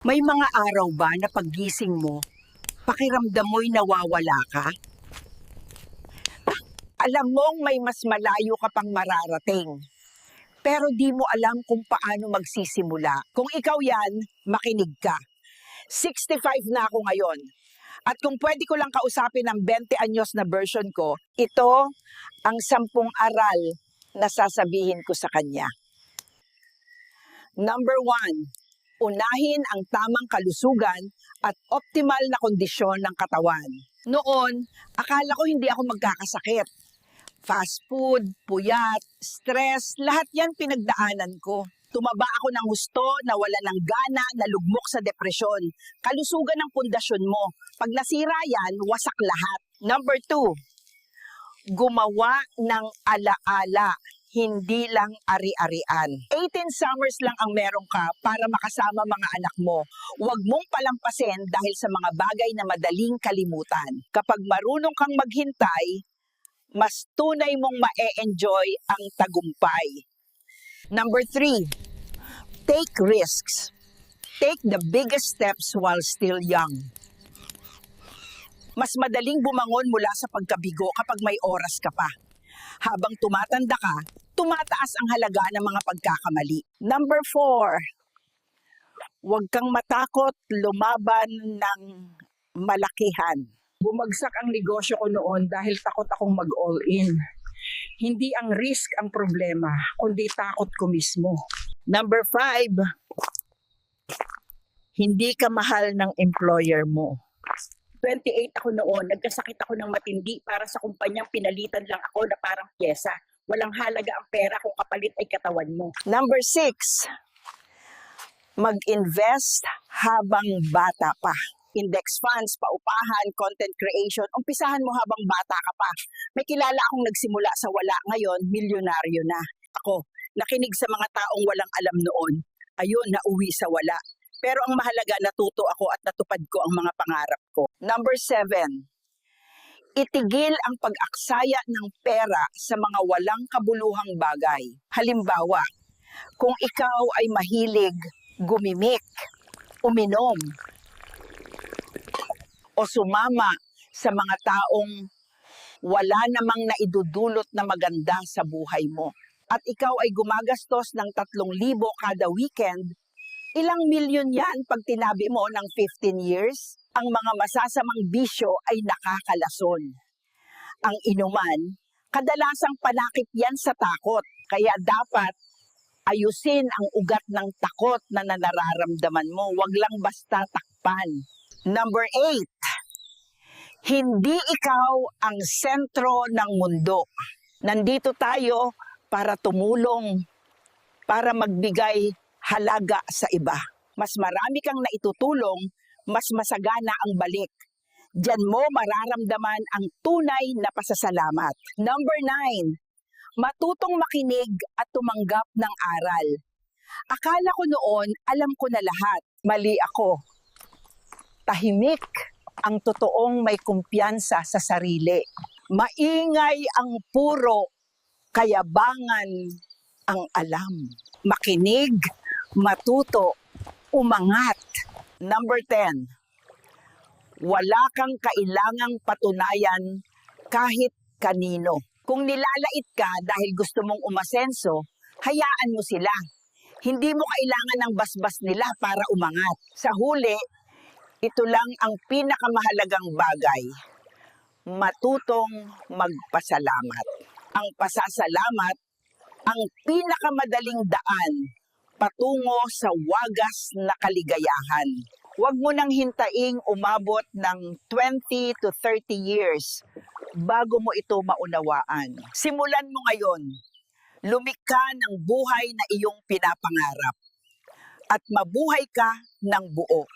May mga araw ba na paggising mo, pakiramdam mo'y nawawala ka? Alam mong may mas malayo ka pang mararating, pero di mo alam kung paano magsisimula. Kung ikaw yan, makinig ka. 65 na ako ngayon. At kung pwede ko lang kausapin ang 20 anyos na version ko, ito ang 10 aral na sasabihin ko sa kanya. Number 1, unahin ang tamang kalusugan at optimal na kondisyon ng katawan. Noon, akala ko hindi ako magkakasakit. Fast food, puyat, stress, lahat yan pinagdaanan ko. Tumaba ako ng husto, nawala ng gana, nalugmok sa depresyon. Kalusugan ng pundasyon mo. Pag nasira yan, wasak lahat. Number 2, gumawa ng alaala, hindi lang ari-arian. 18 summers lang ang meron ka para makasama mga anak mo. Huwag mong palampasin dahil sa mga bagay na madaling kalimutan. Kapag marunong kang maghintay, mas tunay mong ma-enjoy ang tagumpay. Number 3, take risks. Take the biggest steps while still young. Mas madaling bumangon mula sa pagkabigo kapag may oras ka pa. Habang tumatanda ka, tumataas ang halaga ng mga pagkakamali. Number 4, huwag kang matakot lumaban ng malakihan. Bumagsak ang negosyo ko noon dahil takot akong mag-all-in. Hindi ang risk ang problema, kundi takot ko mismo. Number 5, hindi ka mahal ng employer mo. 28 ako noon, nagkasakit ako ng matindi para sa kumpanyang pinalitan lang ako na parang pyesa. Walang halaga ang pera kung kapalit ay katawan mo. Number 6, mag-invest habang bata pa. Index funds, paupahan, content creation, umpisahan mo habang bata ka pa. May kilala akong nagsimula sa wala, ngayon milyonaryo na. Ako, nakinig sa mga taong walang alam noon. Ayun, nauwi sa wala. Pero ang mahalaga, natuto ako at natupad ko ang mga pangarap ko. Number 7, itigil ang pag-aksaya ng pera sa mga walang kabuluhang bagay. Halimbawa, kung ikaw ay mahilig gumimik, uminom, o sumama sa mga taong wala namang naidudulot na maganda sa buhay mo, at ikaw ay gumagastos ng 3,000 kada weekend, ilang milyon yan pag tinabi mo ng 15 years? Ang mga masasamang bisyo ay nakakalason. Ang inuman, kadalasang panakip yan sa takot. Kaya dapat ayusin ang ugat ng takot na nararamdaman mo. Huwag lang basta takpan. Number 8, hindi ikaw ang sentro ng mundo. Nandito tayo para tumulong, para magbigay halaga sa iba. Mas marami kang naitutulong, mas masagana ang balik. Diyan mo mararamdaman ang tunay na pasasalamat. Number 9, matutong makinig at tumanggap ng aral. Akala ko noon, alam ko na lahat. Mali ako. Tahimik ang totoong may kumpiyansa sa sarili. Maingay ang puro, kayabangan ang alam. Makinig, matuto, umangat. Number 10, wala kang kailangang patunayan kahit kanino. Kung nilalait ka dahil gusto mong umasenso, hayaan mo sila. Hindi mo kailangan ng basbas nila para umangat. Sa huli, ito lang ang pinakamahalagang bagay. Matutong magpasalamat. Ang pasasalamat, ang pinakamadaling daan patungo sa wagas na kaligayahan. Huwag mo nang hintaing umabot ng 20 to 30 years bago mo ito maunawaan. Simulan mo ngayon. Lumikha ng buhay na iyong pinapangarap. At mabuhay ka ng buo.